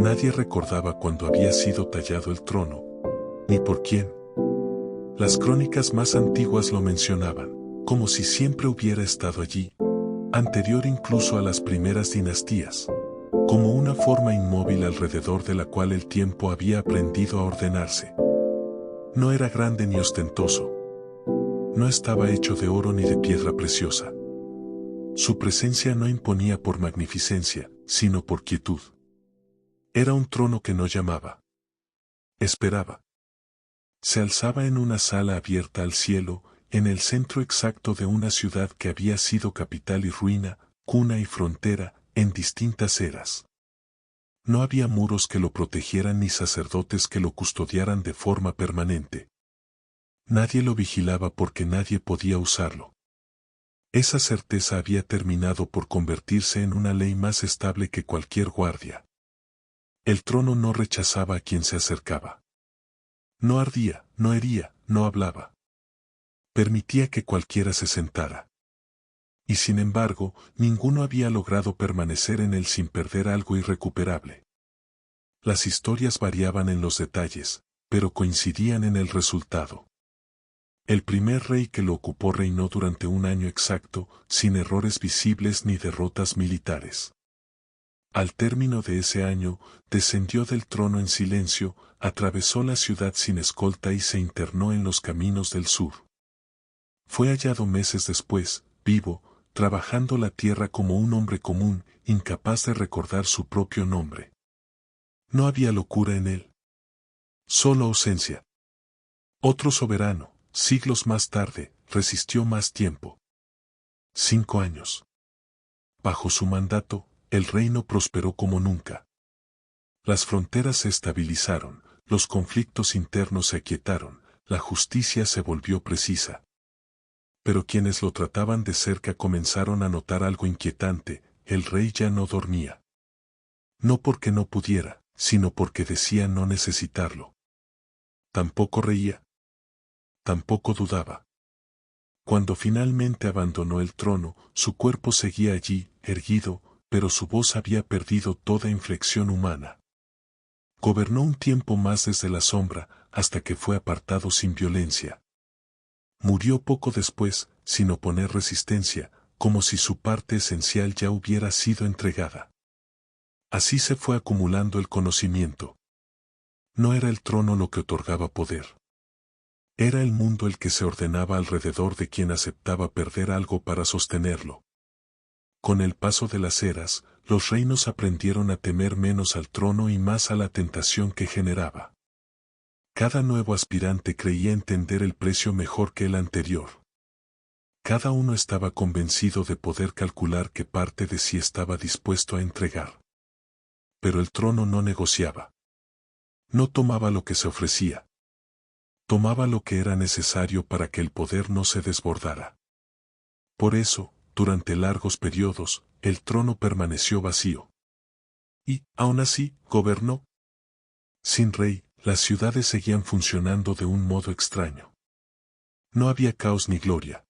Nadie recordaba cuándo había sido tallado el trono, ni por quién. Las crónicas más antiguas lo mencionaban, como si siempre hubiera estado allí, anterior incluso a las primeras dinastías, como una forma inmóvil alrededor de la cual el tiempo había aprendido a ordenarse. No era grande ni ostentoso. No estaba hecho de oro ni de piedra preciosa. Su presencia no imponía por magnificencia, sino por quietud. Era un trono que no llamaba. Esperaba. Se alzaba en una sala abierta al cielo, en el centro exacto de una ciudad que había sido capital y ruina, cuna y frontera, en distintas eras. No había muros que lo protegieran ni sacerdotes que lo custodiaran de forma permanente. Nadie lo vigilaba porque nadie podía usarlo. Esa certeza había terminado por convertirse en una ley más estable que cualquier guardia. El trono no rechazaba a quien se acercaba. No ardía, no hería, no hablaba. Permitía que cualquiera se sentara. Y sin embargo, ninguno había logrado permanecer en él sin perder algo irrecuperable. Las historias variaban en los detalles, pero coincidían en el resultado. El primer rey que lo ocupó reinó durante un año exacto, sin errores visibles ni derrotas militares. Al término de ese año, descendió del trono en silencio, atravesó la ciudad sin escolta y se internó en los caminos del sur. Fue hallado meses después, vivo, trabajando la tierra como un hombre común, incapaz de recordar su propio nombre. No había locura en él. Solo ausencia. Otro soberano, siglos más tarde, resistió más tiempo. 5 años. Bajo su mandato, el reino prosperó como nunca. Las fronteras se estabilizaron, los conflictos internos se aquietaron, la justicia se volvió precisa. Pero quienes lo trataban de cerca comenzaron a notar algo inquietante: el rey ya no dormía. No porque no pudiera, sino porque decía no necesitarlo. Tampoco reía. Tampoco dudaba. Cuando finalmente abandonó el trono, su cuerpo seguía allí, erguido, pero su voz había perdido toda inflexión humana. Gobernó un tiempo más desde la sombra, hasta que fue apartado sin violencia. Murió poco después, sin oponer resistencia, como si su parte esencial ya hubiera sido entregada. Así se fue acumulando el conocimiento. No era el trono lo que otorgaba poder. Era el mundo el que se ordenaba alrededor de quien aceptaba perder algo para sostenerlo. Con el paso de las eras, los reinos aprendieron a temer menos al trono y más a la tentación que generaba. Cada nuevo aspirante creía entender el precio mejor que el anterior. Cada uno estaba convencido de poder calcular qué parte de sí estaba dispuesto a entregar. Pero el trono no negociaba. No tomaba lo que se ofrecía. Tomaba lo que era necesario para que el poder no se desbordara. Por eso, durante largos periodos, el trono permaneció vacío. Y, aún así, gobernó. Sin rey, las ciudades seguían funcionando de un modo extraño. No había caos ni gloria.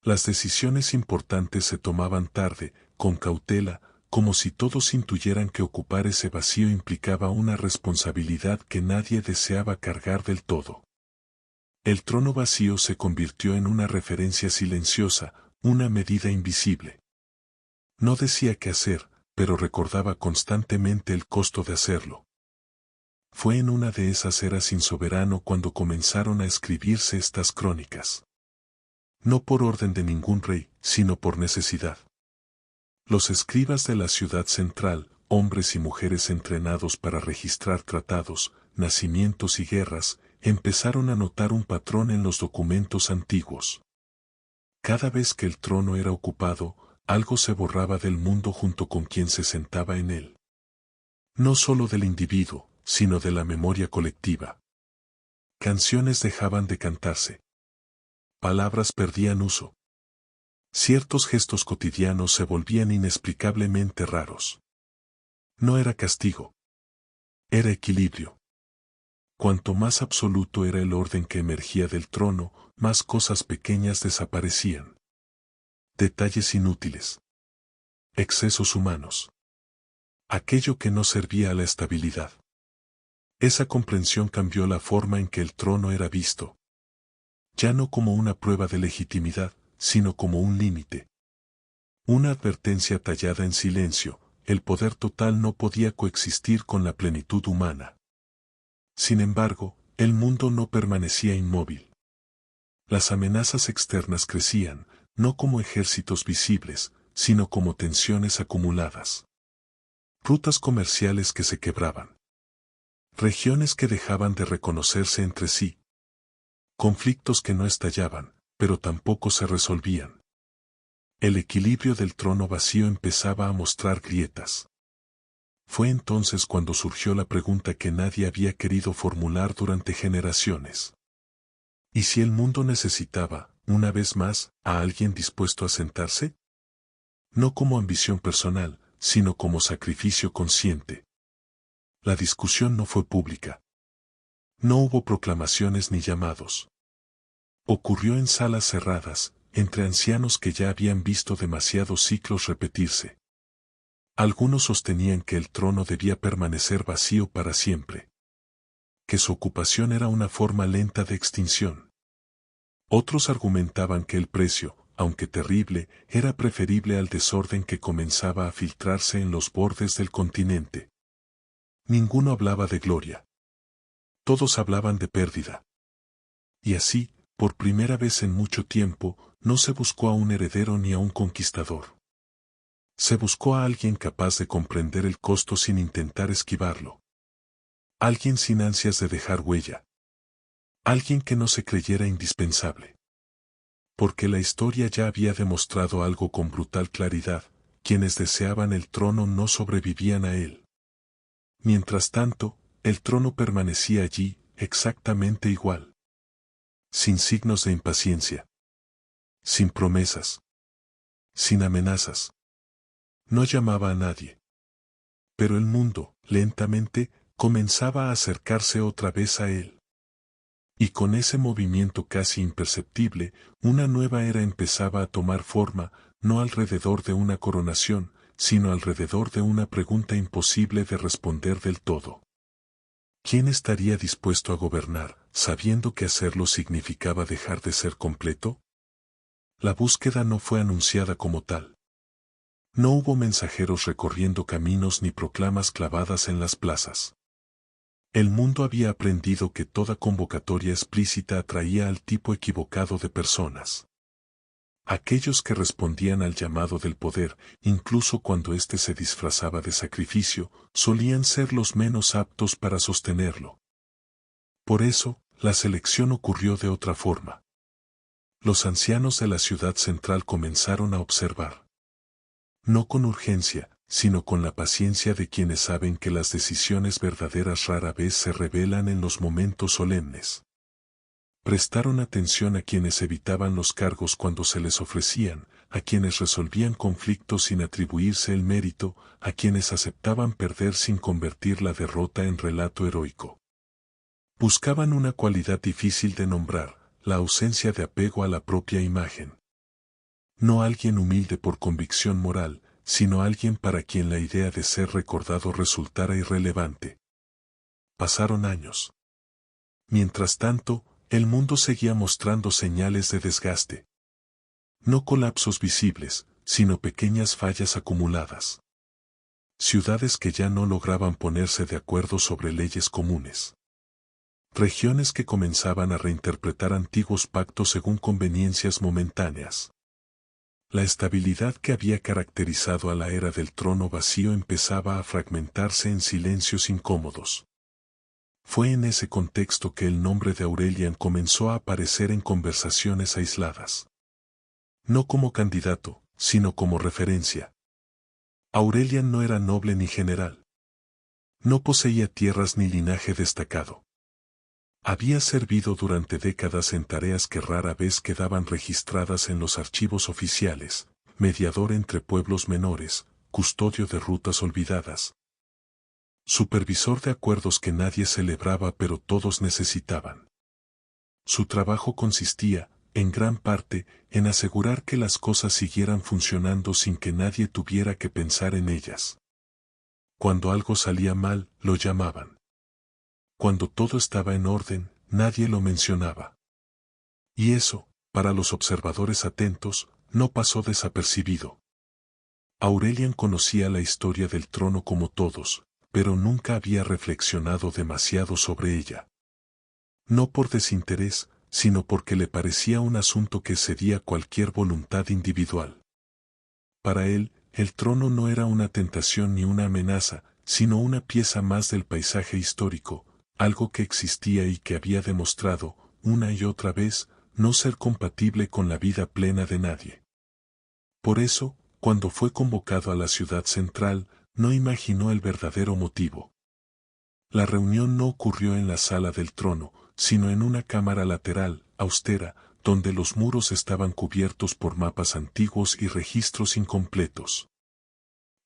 Las decisiones importantes se tomaban tarde, con cautela, como si todos intuyeran que ocupar ese vacío implicaba una responsabilidad que nadie deseaba cargar del todo. El trono vacío se convirtió en una referencia silenciosa, una medida invisible. No decía qué hacer, pero recordaba constantemente el costo de hacerlo. Fue en una de esas eras insoberano cuando comenzaron a escribirse estas crónicas. No por orden de ningún rey, sino por necesidad. Los escribas de la ciudad central, hombres y mujeres entrenados para registrar tratados, nacimientos y guerras, empezaron a notar un patrón en los documentos antiguos. Cada vez que el trono era ocupado, algo se borraba del mundo junto con quien se sentaba en él. No solo del individuo, sino de la memoria colectiva. Canciones dejaban de cantarse. Palabras perdían uso. Ciertos gestos cotidianos se volvían inexplicablemente raros. No era castigo. Era equilibrio. Cuanto más absoluto era el orden que emergía del trono, más cosas pequeñas desaparecían. Detalles inútiles. Excesos humanos. aquello que no servía a la estabilidad. Esa comprensión cambió la forma en que el trono era visto. Ya no como una prueba de legitimidad, sino como un límite. Una advertencia tallada en silencio: el poder total no podía coexistir con la plenitud humana. Sin embargo, el mundo no permanecía inmóvil. Las amenazas externas crecían, no como ejércitos visibles, sino como tensiones acumuladas. Rutas comerciales que se quebraban. Regiones que dejaban de reconocerse entre sí. Conflictos que no estallaban, pero tampoco se resolvían. El equilibrio del trono vacío empezaba a mostrar grietas. Fue entonces cuando surgió la pregunta que nadie había querido formular durante generaciones. ¿Y si el mundo necesitaba, una vez más, a alguien dispuesto a sentarse? No como ambición personal, sino como sacrificio consciente. La discusión no fue pública. No hubo proclamaciones ni llamados. Ocurrió en salas cerradas, entre ancianos que ya habían visto demasiados ciclos repetirse. Algunos sostenían que el trono debía permanecer vacío para siempre. Que su ocupación era una forma lenta de extinción. Otros argumentaban que el precio, aunque terrible, era preferible al desorden que comenzaba a filtrarse en los bordes del continente. Ninguno hablaba de gloria. Todos hablaban de pérdida. Y así, por primera vez en mucho tiempo, no se buscó a un heredero ni a un conquistador. Se buscó a alguien capaz de comprender el costo sin intentar esquivarlo. Alguien sin ansias de dejar huella. Alguien que no se creyera indispensable. Porque la historia ya había demostrado algo con brutal claridad: quienes deseaban el trono no sobrevivían a él. Mientras tanto, el trono permanecía allí, exactamente igual. Sin signos de impaciencia. Sin promesas. Sin amenazas. No llamaba a nadie. Pero el mundo, lentamente, comenzaba a acercarse otra vez a él. Y con ese movimiento casi imperceptible, una nueva era empezaba a tomar forma, no alrededor de una coronación, sino alrededor de una pregunta imposible de responder del todo. ¿Quién estaría dispuesto a gobernar, sabiendo que hacerlo significaba dejar de ser completo? La búsqueda no fue anunciada como tal. No hubo mensajeros recorriendo caminos ni proclamas clavadas en las plazas. El mundo había aprendido que toda convocatoria explícita atraía al tipo equivocado de personas. Aquellos que respondían al llamado del poder, incluso cuando éste se disfrazaba de sacrificio, solían ser los menos aptos para sostenerlo. Por eso, la selección ocurrió de otra forma. Los ancianos de la ciudad central comenzaron a observar. No con urgencia, sino con la paciencia de quienes saben que las decisiones verdaderas rara vez se revelan en los momentos solemnes. Prestaron atención a quienes evitaban los cargos cuando se les ofrecían, a quienes resolvían conflictos sin atribuirse el mérito, a quienes aceptaban perder sin convertir la derrota en relato heroico. Buscaban una cualidad difícil de nombrar: la ausencia de apego a la propia imagen. No alguien humilde por convicción moral, sino alguien para quien la idea de ser recordado resultara irrelevante. Pasaron años. Mientras tanto, el mundo seguía mostrando señales de desgaste. No colapsos visibles, sino pequeñas fallas acumuladas. Ciudades que ya no lograban ponerse de acuerdo sobre leyes comunes. Regiones que comenzaban a reinterpretar antiguos pactos según conveniencias momentáneas. La estabilidad que había caracterizado a la era del trono vacío empezaba a fragmentarse en silencios incómodos. Fue en ese contexto que el nombre de Aurelian comenzó a aparecer en conversaciones aisladas. No como candidato, sino como referencia. Aurelian no era noble ni general. No poseía tierras ni linaje destacado. Había servido durante décadas en tareas que rara vez quedaban registradas en los archivos oficiales: mediador entre pueblos menores, custodio de rutas olvidadas, supervisor de acuerdos que nadie celebraba pero todos necesitaban. Su trabajo consistía, en gran parte, en asegurar que las cosas siguieran funcionando sin que nadie tuviera que pensar en ellas. Cuando algo salía mal, lo llamaban. Cuando todo estaba en orden, nadie lo mencionaba. Y eso, para los observadores atentos, no pasó desapercibido. Aurelian conocía la historia del trono como todos, pero nunca había reflexionado demasiado sobre ella. No por desinterés, sino porque le parecía un asunto que excedía cualquier voluntad individual. Para él, el trono no era una tentación ni una amenaza, sino una pieza más del paisaje histórico, algo que existía y que había demostrado, una y otra vez, no ser compatible con la vida plena de nadie. Por eso, cuando fue convocado a la ciudad central, no imaginó el verdadero motivo. La reunión no ocurrió en la sala del trono, sino en una cámara lateral, austera, donde los muros estaban cubiertos por mapas antiguos y registros incompletos.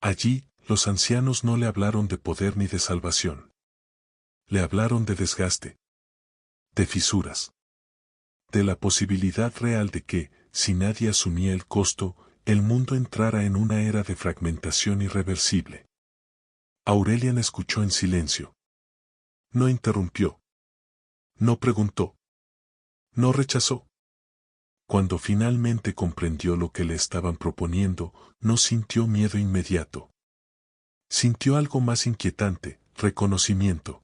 Allí, los ancianos no le hablaron de poder ni de salvación. Le hablaron de desgaste, de fisuras, de la posibilidad real de que, si nadie asumía el costo, el mundo entrara en una era de fragmentación irreversible. Aurelian escuchó en silencio. No interrumpió. No preguntó. No rechazó. Cuando finalmente comprendió lo que le estaban proponiendo, no sintió miedo inmediato. Sintió algo más inquietante, reconocimiento.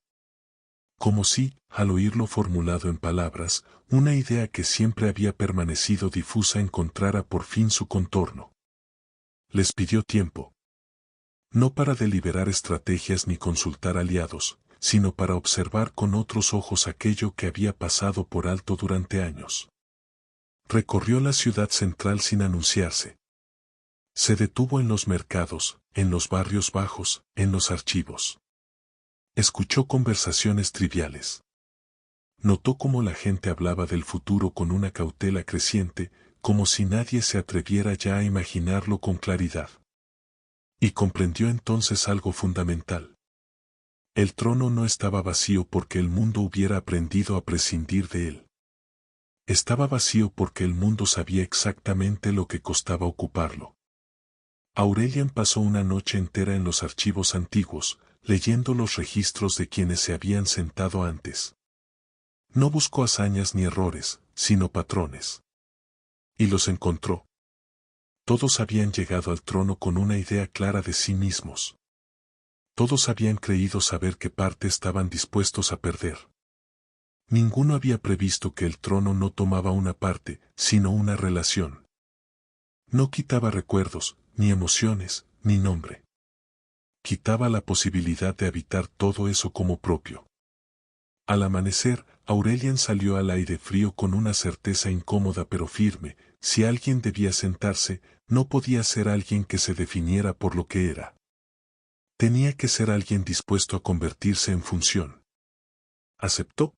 Como si, al oírlo formulado en palabras, una idea que siempre había permanecido difusa encontrara por fin su contorno. Les pidió tiempo. No para deliberar estrategias ni consultar aliados, sino para observar con otros ojos aquello que había pasado por alto durante años. Recorrió la ciudad central sin anunciarse. Se detuvo en los mercados, en los barrios bajos, en los archivos. Escuchó conversaciones triviales. Notó cómo la gente hablaba del futuro con una cautela creciente, como si nadie se atreviera ya a imaginarlo con claridad. Y comprendió entonces algo fundamental. El trono no estaba vacío porque el mundo hubiera aprendido a prescindir de él. Estaba vacío porque el mundo sabía exactamente lo que costaba ocuparlo. Aurelian pasó una noche entera en los archivos antiguos, leyendo los registros de quienes se habían sentado antes. No buscó hazañas ni errores, sino patrones. Y los encontró. Todos habían llegado al trono con una idea clara de sí mismos. Todos habían creído saber qué parte estaban dispuestos a perder. Ninguno había previsto que el trono no tomaba una parte, sino una relación. No quitaba recuerdos, ni emociones, ni nombre. Quitaba la posibilidad de habitar todo eso como propio. Al amanecer, Aurelian salió al aire frío con una certeza incómoda pero firme: si alguien debía sentarse, no podía ser alguien que se definiera por lo que era. Tenía que ser alguien dispuesto a convertirse en función. ¿Aceptó?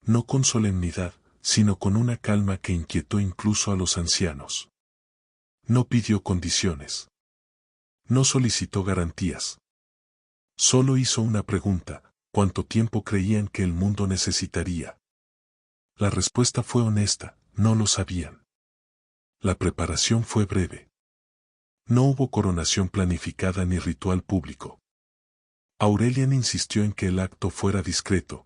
No con solemnidad, sino con una calma que inquietó incluso a los ancianos. No pidió condiciones. No solicitó garantías. Solo hizo una pregunta: ¿cuánto tiempo creían que el mundo necesitaría? La respuesta fue honesta: no lo sabían. La preparación fue breve. No hubo coronación planificada ni ritual público. Aurelian insistió en que el acto fuera discreto.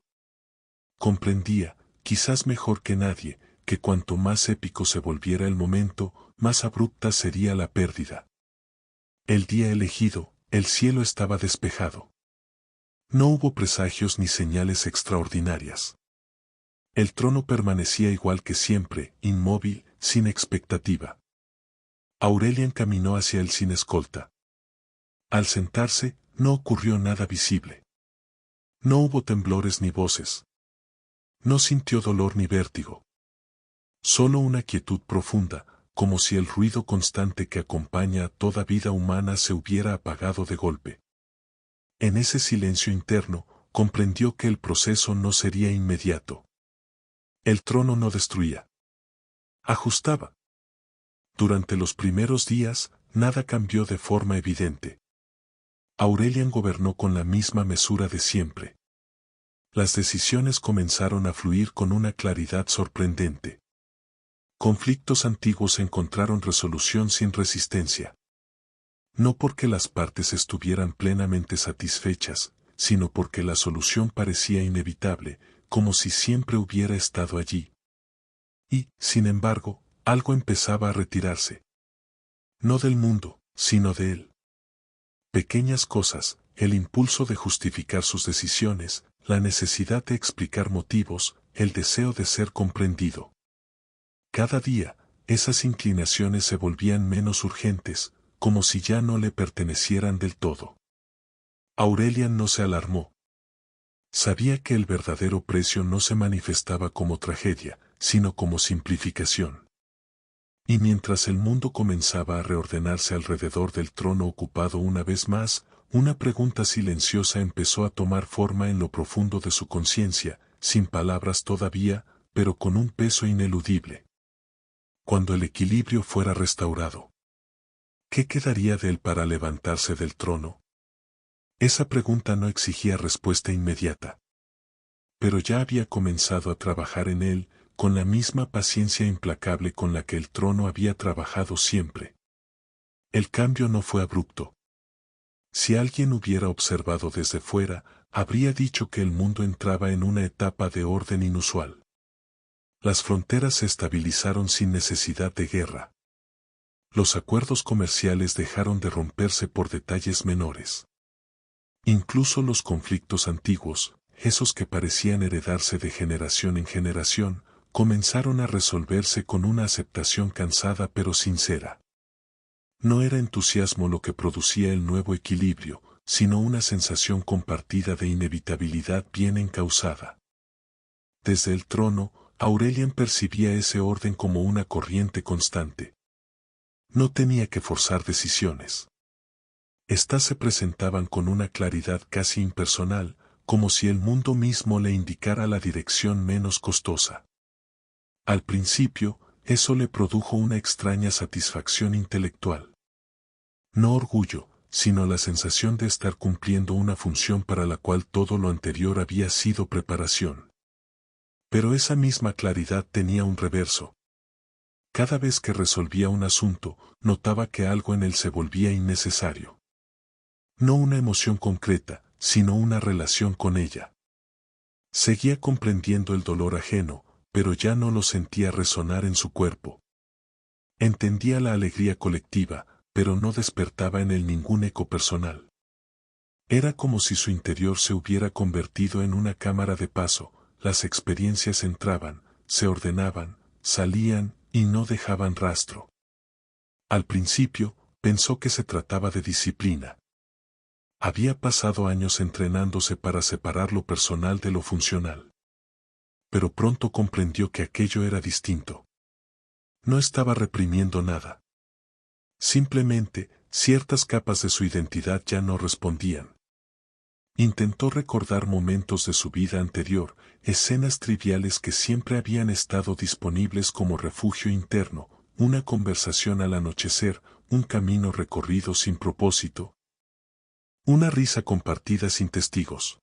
Comprendía, quizás mejor que nadie, que cuanto más épico se volviera el momento, más abrupta sería la pérdida. El día elegido, el cielo estaba despejado. No hubo presagios ni señales extraordinarias. El trono permanecía igual que siempre, inmóvil, sin expectativa. Aurelian caminó hacia él sin escolta. Al sentarse, no ocurrió nada visible. No hubo temblores ni voces. No sintió dolor ni vértigo. Solo una quietud profunda, como si el ruido constante que acompaña a toda vida humana se hubiera apagado de golpe. En ese silencio interno, comprendió que el proceso no sería inmediato. El trono no destruía. Ajustaba. Durante los primeros días, nada cambió de forma evidente. Aurelian gobernó con la misma mesura de siempre. Las decisiones comenzaron a fluir con una claridad sorprendente. Conflictos antiguos encontraron resolución sin resistencia. No porque las partes estuvieran plenamente satisfechas, sino porque la solución parecía inevitable, como si siempre hubiera estado allí. Y, sin embargo, algo empezaba a retirarse. No del mundo, sino de él. Pequeñas cosas, el impulso de justificar sus decisiones, la necesidad de explicar motivos, el deseo de ser comprendido. Cada día, esas inclinaciones se volvían menos urgentes, como si ya no le pertenecieran del todo. Aurelian no se alarmó. Sabía que el verdadero precio no se manifestaba como tragedia, sino como simplificación. Y mientras el mundo comenzaba a reordenarse alrededor del trono ocupado una vez más, una pregunta silenciosa empezó a tomar forma en lo profundo de su conciencia, sin palabras todavía, pero con un peso ineludible. Cuando el equilibrio fuera restaurado, ¿qué quedaría de él para levantarse del trono? Esa pregunta no exigía respuesta inmediata. Pero ya había comenzado a trabajar en él, con la misma paciencia implacable con la que el trono había trabajado siempre. El cambio no fue abrupto. Si alguien hubiera observado desde fuera, habría dicho que el mundo entraba en una etapa de orden inusual. Las fronteras se estabilizaron sin necesidad de guerra. Los acuerdos comerciales dejaron de romperse por detalles menores. Incluso los conflictos antiguos, esos que parecían heredarse de generación en generación, comenzaron a resolverse con una aceptación cansada pero sincera. No era entusiasmo lo que producía el nuevo equilibrio, sino una sensación compartida de inevitabilidad bien encauzada. Desde el trono, Aurelian percibía ese orden como una corriente constante. No tenía que forzar decisiones. Estas se presentaban con una claridad casi impersonal, como si el mundo mismo le indicara la dirección menos costosa. Al principio, eso le produjo una extraña satisfacción intelectual. No orgullo, sino la sensación de estar cumpliendo una función para la cual todo lo anterior había sido preparación. Pero esa misma claridad tenía un reverso. Cada vez que resolvía un asunto, notaba que algo en él se volvía innecesario. No una emoción concreta, sino una relación con ella. Seguía comprendiendo el dolor ajeno, pero ya no lo sentía resonar en su cuerpo. Entendía la alegría colectiva, pero no despertaba en él ningún eco personal. Era como si su interior se hubiera convertido en una cámara de paso, las experiencias entraban, se ordenaban, salían, y no dejaban rastro. Al principio, pensó que se trataba de disciplina. Había pasado años entrenándose para separar lo personal de lo funcional. Pero pronto comprendió que aquello era distinto. No estaba reprimiendo nada. Simplemente, ciertas capas de su identidad ya no respondían. Intentó recordar momentos de su vida anterior, escenas triviales que siempre habían estado disponibles como refugio interno, una conversación al anochecer, un camino recorrido sin propósito. Una risa compartida sin testigos.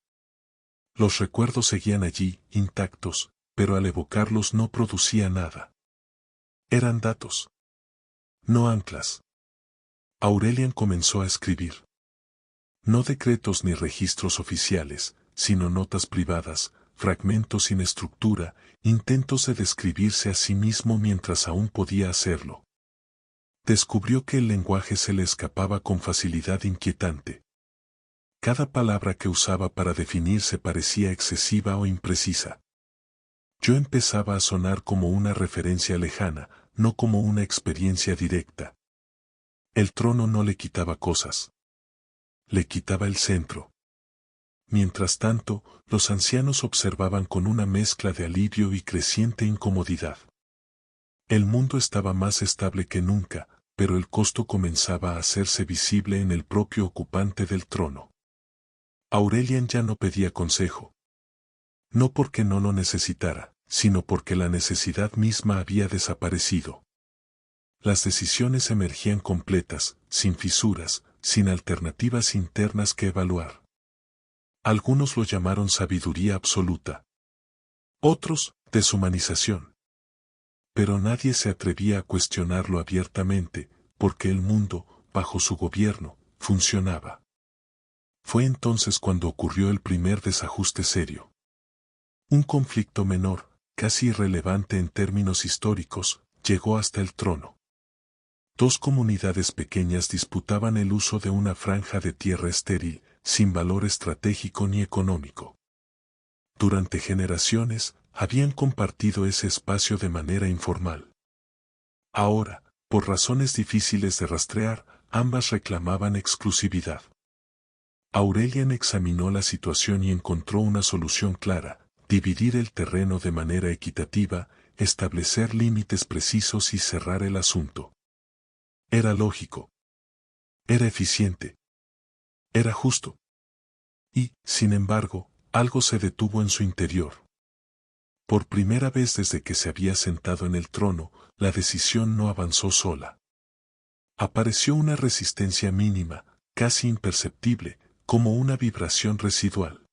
Los recuerdos seguían allí, intactos, pero al evocarlos no producía nada. Eran datos. No anclas. Aurelian comenzó a escribir. No decretos ni registros oficiales, sino notas privadas, fragmentos sin estructura, intentos de describirse a sí mismo mientras aún podía hacerlo. Descubrió que el lenguaje se le escapaba con facilidad inquietante. Cada palabra que usaba para definirse parecía excesiva o imprecisa. Yo empezaba a sonar como una referencia lejana, no como una experiencia directa. El trono no le quitaba cosas. Le quitaba el centro. Mientras tanto, los ancianos observaban con una mezcla de alivio y creciente incomodidad. El mundo estaba más estable que nunca, pero el costo comenzaba a hacerse visible en el propio ocupante del trono. Aurelian ya no pedía consejo. No porque no lo necesitara, sino porque la necesidad misma había desaparecido. Las decisiones emergían completas, sin fisuras, sin alternativas internas que evaluar. Algunos lo llamaron sabiduría absoluta. Otros, deshumanización. Pero nadie se atrevía a cuestionarlo abiertamente, porque el mundo, bajo su gobierno, funcionaba. Fue entonces cuando ocurrió el primer desajuste serio. Un conflicto menor, casi irrelevante en términos históricos, llegó hasta el trono. Dos comunidades pequeñas disputaban el uso de una franja de tierra estéril, sin valor estratégico ni económico. Durante generaciones, habían compartido ese espacio de manera informal. Ahora, por razones difíciles de rastrear, ambas reclamaban exclusividad. Aurelian examinó la situación y encontró una solución clara: dividir el terreno de manera equitativa, establecer límites precisos y cerrar el asunto. Era lógico. Era eficiente. Era justo. Y, sin embargo, algo se detuvo en su interior. Por primera vez desde que se había sentado en el trono, la decisión no avanzó sola. Apareció una resistencia mínima, casi imperceptible, como una vibración residual.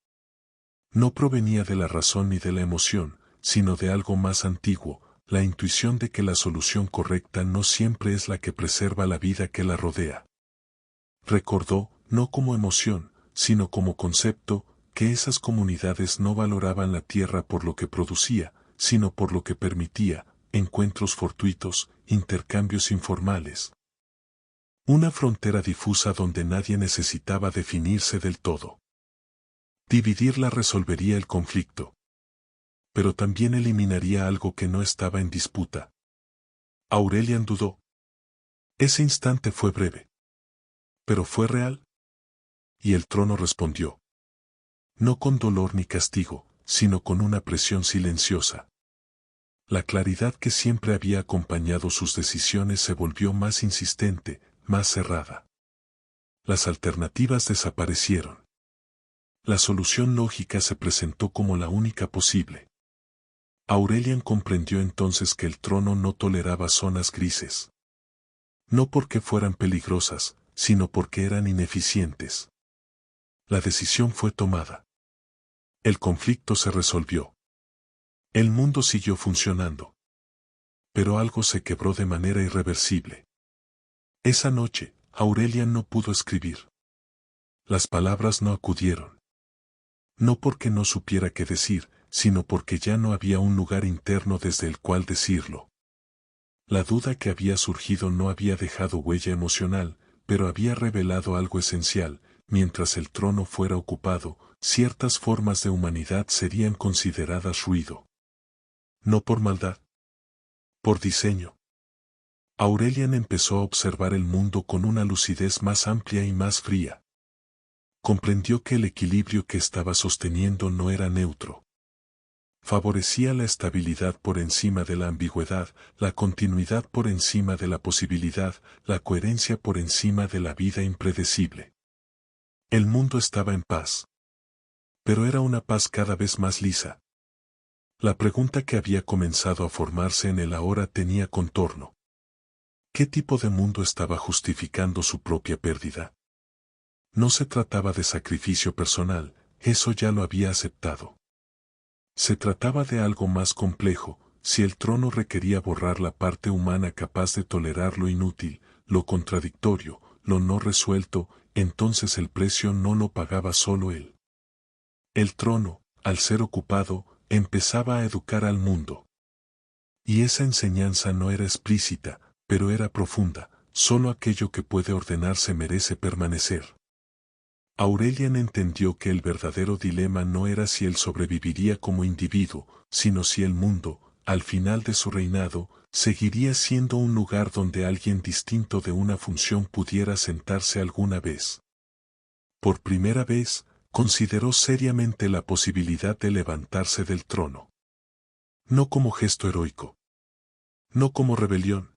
No provenía de la razón ni de la emoción, sino de algo más antiguo, la intuición de que la solución correcta no siempre es la que preserva la vida que la rodea. Recordó, no como emoción, sino como concepto, que esas comunidades no valoraban la tierra por lo que producía, sino por lo que permitía: encuentros fortuitos, intercambios informales. Una frontera difusa donde nadie necesitaba definirse del todo. Dividirla resolvería el conflicto. Pero también eliminaría algo que no estaba en disputa. Aurelian dudó. Ese instante fue breve. ¿Pero fue real? Y el trono respondió. No con dolor ni castigo, sino con una presión silenciosa. La claridad que siempre había acompañado sus decisiones se volvió más insistente, más cerrada. Las alternativas desaparecieron. La solución lógica se presentó como la única posible. Aurelian comprendió entonces que el trono no toleraba zonas grises. No porque fueran peligrosas, sino porque eran ineficientes. La decisión fue tomada. El conflicto se resolvió. El mundo siguió funcionando. Pero algo se quebró de manera irreversible. Esa noche, Aurelian no pudo escribir. Las palabras no acudieron. No porque no supiera qué decir, sino porque ya no había un lugar interno desde el cual decirlo. La duda que había surgido no había dejado huella emocional, pero había revelado algo esencial: mientras el trono fuera ocupado, ciertas formas de humanidad serían consideradas ruido. No por maldad. Por diseño. Aurelian empezó a observar el mundo con una lucidez más amplia y más fría. Comprendió que el equilibrio que estaba sosteniendo no era neutro. Favorecía la estabilidad por encima de la ambigüedad, la continuidad por encima de la posibilidad, la coherencia por encima de la vida impredecible. El mundo estaba en paz. Pero era una paz cada vez más lisa. La pregunta que había comenzado a formarse en él ahora tenía contorno. ¿Qué tipo de mundo estaba justificando su propia pérdida? No se trataba de sacrificio personal, eso ya lo había aceptado. Se trataba de algo más complejo: si el trono requería borrar la parte humana capaz de tolerar lo inútil, lo contradictorio, lo no resuelto, entonces el precio no lo pagaba solo él. El trono, al ser ocupado, empezaba a educar al mundo. Y esa enseñanza no era explícita, pero era profunda: solo aquello que puede ordenarse merece permanecer. Aurelian entendió que el verdadero dilema no era si él sobreviviría como individuo, sino si el mundo, al final de su reinado, seguiría siendo un lugar donde alguien distinto de una función pudiera sentarse alguna vez. Por primera vez, consideró seriamente la posibilidad de levantarse del trono. No como gesto heroico. No como rebelión.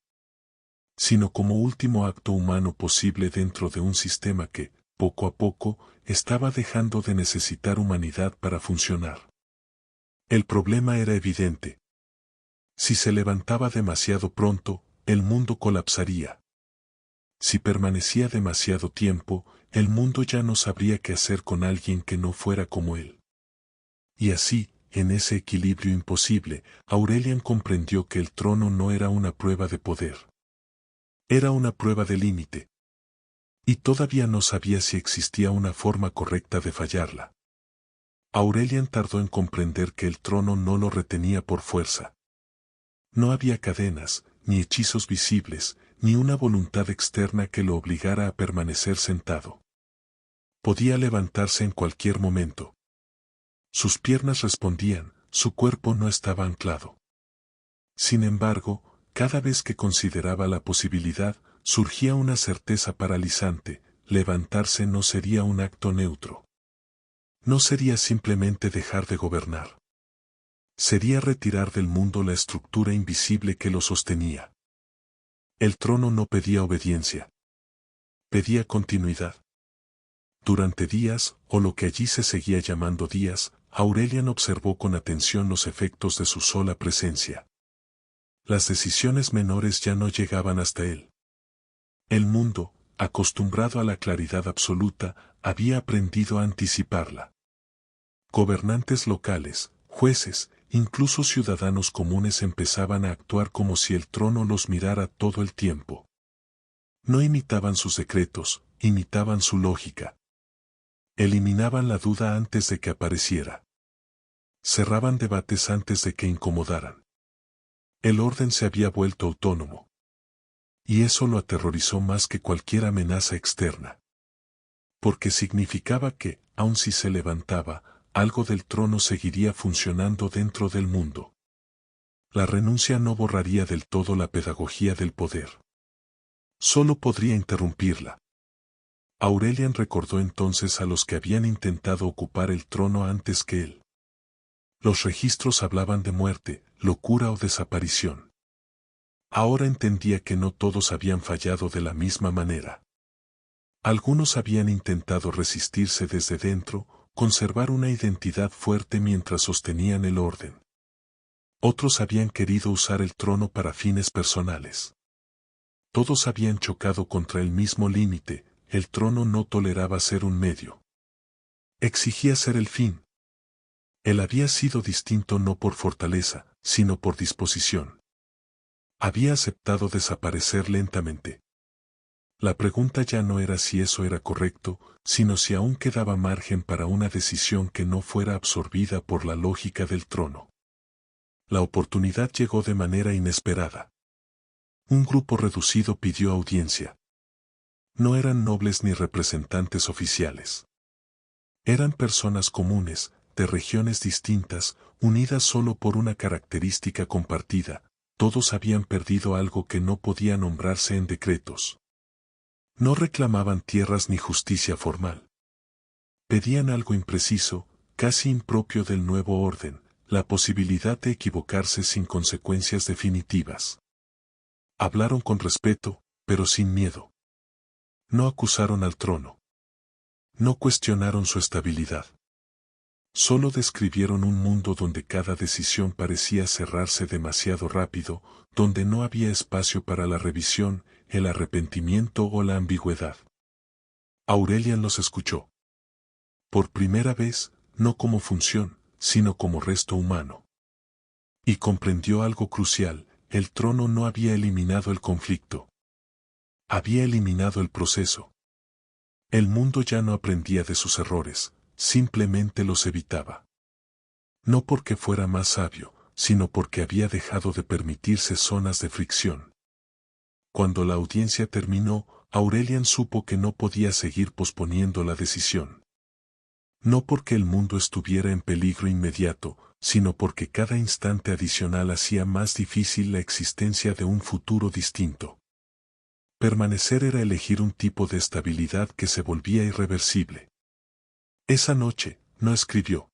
Sino como último acto humano posible dentro de un sistema que, poco a poco, estaba dejando de necesitar humanidad para funcionar. El problema era evidente. Si se levantaba demasiado pronto, el mundo colapsaría. Si permanecía demasiado tiempo, el mundo ya no sabría qué hacer con alguien que no fuera como él. Y así, en ese equilibrio imposible, Aurelian comprendió que el trono no era una prueba de poder. Era una prueba de límite. Y todavía no sabía si existía una forma correcta de fallarla. Aurelian tardó en comprender que el trono no lo retenía por fuerza. No había cadenas, ni hechizos visibles, ni una voluntad externa que lo obligara a permanecer sentado. Podía levantarse en cualquier momento. Sus piernas respondían, su cuerpo no estaba anclado. Sin embargo, cada vez que consideraba la posibilidad, surgía una certeza paralizante: levantarse no sería un acto neutro. No sería simplemente dejar de gobernar. Sería retirar del mundo la estructura invisible que lo sostenía. El trono no pedía obediencia. Pedía continuidad. Durante días, o lo que allí se seguía llamando días, Aurelian observó con atención los efectos de su sola presencia. Las decisiones menores ya no llegaban hasta él. El mundo, acostumbrado a la claridad absoluta, había aprendido a anticiparla. Gobernantes locales, jueces, incluso ciudadanos comunes empezaban a actuar como si el trono los mirara todo el tiempo. No imitaban sus secretos, imitaban su lógica. Eliminaban la duda antes de que apareciera. Cerraban debates antes de que incomodaran. El orden se había vuelto autónomo. Y eso lo aterrorizó más que cualquier amenaza externa. Porque significaba que, aun si se levantaba, algo del trono seguiría funcionando dentro del mundo. La renuncia no borraría del todo la pedagogía del poder. Solo podría interrumpirla. Aurelian recordó entonces a los que habían intentado ocupar el trono antes que él. Los registros hablaban de muerte, locura o desaparición. Ahora entendía que no todos habían fallado de la misma manera. Algunos habían intentado resistirse desde dentro, conservar una identidad fuerte mientras sostenían el orden. Otros habían querido usar el trono para fines personales. Todos habían chocado contra el mismo límite: el trono no toleraba ser un medio. Exigía ser el fin. Él había sido distinto no por fortaleza, sino por disposición. Había aceptado desaparecer lentamente. La pregunta ya no era si eso era correcto, sino si aún quedaba margen para una decisión que no fuera absorbida por la lógica del trono. La oportunidad llegó de manera inesperada. Un grupo reducido pidió audiencia. No eran nobles ni representantes oficiales. Eran personas comunes, de regiones distintas, unidas solo por una característica compartida: todos habían perdido algo que no podía nombrarse en decretos. No reclamaban tierras ni justicia formal. Pedían algo impreciso, casi impropio del nuevo orden: la posibilidad de equivocarse sin consecuencias definitivas. Hablaron con respeto, pero sin miedo. No acusaron al trono. No cuestionaron su estabilidad. Solo describieron un mundo donde cada decisión parecía cerrarse demasiado rápido, donde no había espacio para la revisión, el arrepentimiento o la ambigüedad. Aurelian los escuchó. Por primera vez, no como función, sino como resto humano. Y comprendió algo crucial: el trono no había eliminado el conflicto. Había eliminado el proceso. El mundo ya no aprendía de sus errores, simplemente los evitaba. No porque fuera más sabio, sino porque había dejado de permitirse zonas de fricción. Cuando la audiencia terminó, Aurelian supo que no podía seguir posponiendo la decisión. No porque el mundo estuviera en peligro inmediato, sino porque cada instante adicional hacía más difícil la existencia de un futuro distinto. Permanecer era elegir un tipo de estabilidad que se volvía irreversible. Esa noche, no escribió.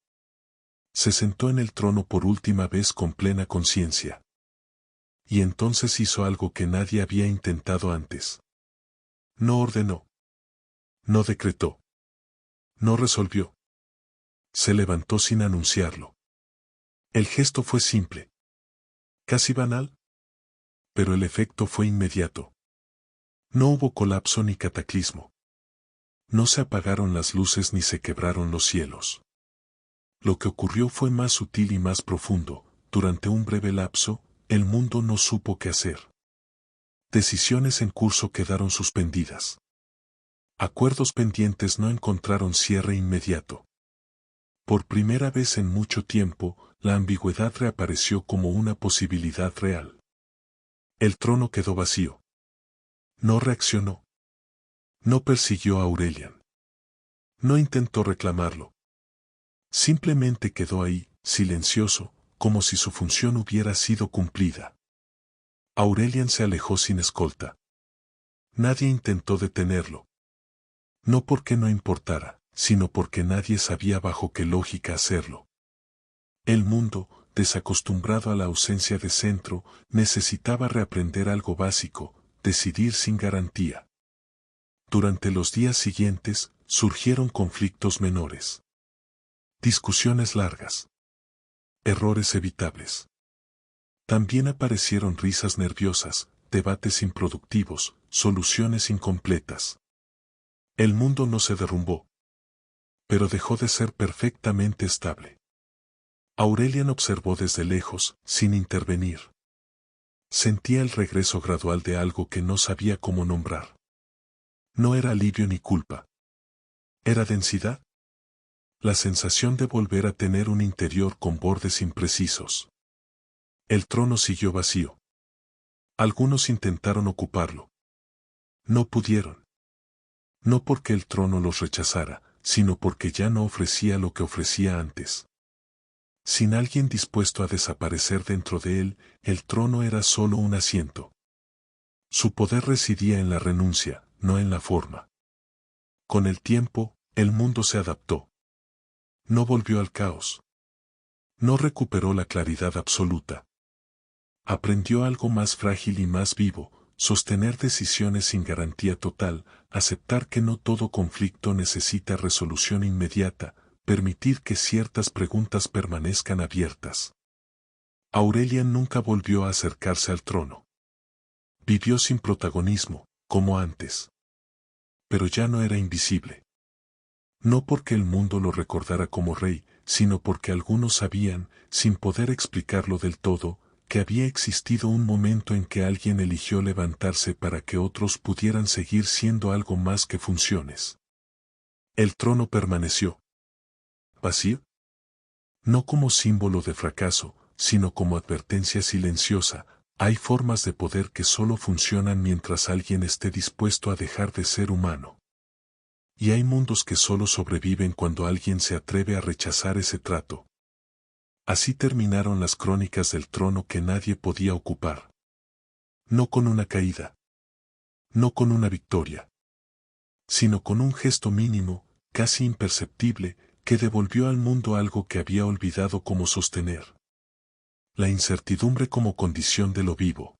Se sentó en el trono por última vez con plena conciencia. Y entonces hizo algo que nadie había intentado antes. No ordenó. No decretó. No resolvió. Se levantó sin anunciarlo. El gesto fue simple. Casi banal. Pero el efecto fue inmediato. No hubo colapso ni cataclismo. No se apagaron las luces ni se quebraron los cielos. Lo que ocurrió fue más sutil y más profundo. Durante un breve lapso, el mundo no supo qué hacer. Decisiones en curso quedaron suspendidas. Acuerdos pendientes no encontraron cierre inmediato. Por primera vez en mucho tiempo, la ambigüedad reapareció como una posibilidad real. El trono quedó vacío. No reaccionó. No persiguió a Aurelian. No intentó reclamarlo. Simplemente quedó ahí, silencioso, como si su función hubiera sido cumplida. Aurelian se alejó sin escolta. Nadie intentó detenerlo. No porque no importara, sino porque nadie sabía bajo qué lógica hacerlo. El mundo, desacostumbrado a la ausencia de centro, necesitaba reaprender algo básico, decidir sin garantía. Durante los días siguientes, surgieron conflictos menores. Discusiones largas. Errores evitables. También aparecieron risas nerviosas, debates improductivos, soluciones incompletas. El mundo no se derrumbó, pero dejó de ser perfectamente estable. Aurelian observó desde lejos, sin intervenir. Sentía el regreso gradual de algo que no sabía cómo nombrar. No era alivio ni culpa. ¿Era densidad? La sensación de volver a tener un interior con bordes imprecisos. El trono siguió vacío. Algunos intentaron ocuparlo. No pudieron. No porque el trono los rechazara, sino porque ya no ofrecía lo que ofrecía antes. Sin alguien dispuesto a desaparecer dentro de él, el trono era solo un asiento. Su poder residía en la renuncia, no en la forma. Con el tiempo, el mundo se adaptó. No volvió al caos. No recuperó la claridad absoluta. Aprendió algo más frágil y más vivo, sostener decisiones sin garantía total, aceptar que no todo conflicto necesita resolución inmediata, permitir que ciertas preguntas permanezcan abiertas. Aurelian nunca volvió a acercarse al trono. Vivió sin protagonismo, como antes. Pero ya no era invisible. No porque el mundo lo recordara como rey, sino porque algunos sabían, sin poder explicarlo del todo, que había existido un momento en que alguien eligió levantarse para que otros pudieran seguir siendo algo más que funciones. El trono permaneció. ¿Vacío? No como símbolo de fracaso, sino como advertencia silenciosa: hay formas de poder que solo funcionan mientras alguien esté dispuesto a dejar de ser humano. Y hay mundos que solo sobreviven cuando alguien se atreve a rechazar ese trato. Así terminaron las crónicas del trono que nadie podía ocupar. No con una caída. No con una victoria. Sino con un gesto mínimo, casi imperceptible, que devolvió al mundo algo que había olvidado cómo sostener. La incertidumbre como condición de lo vivo.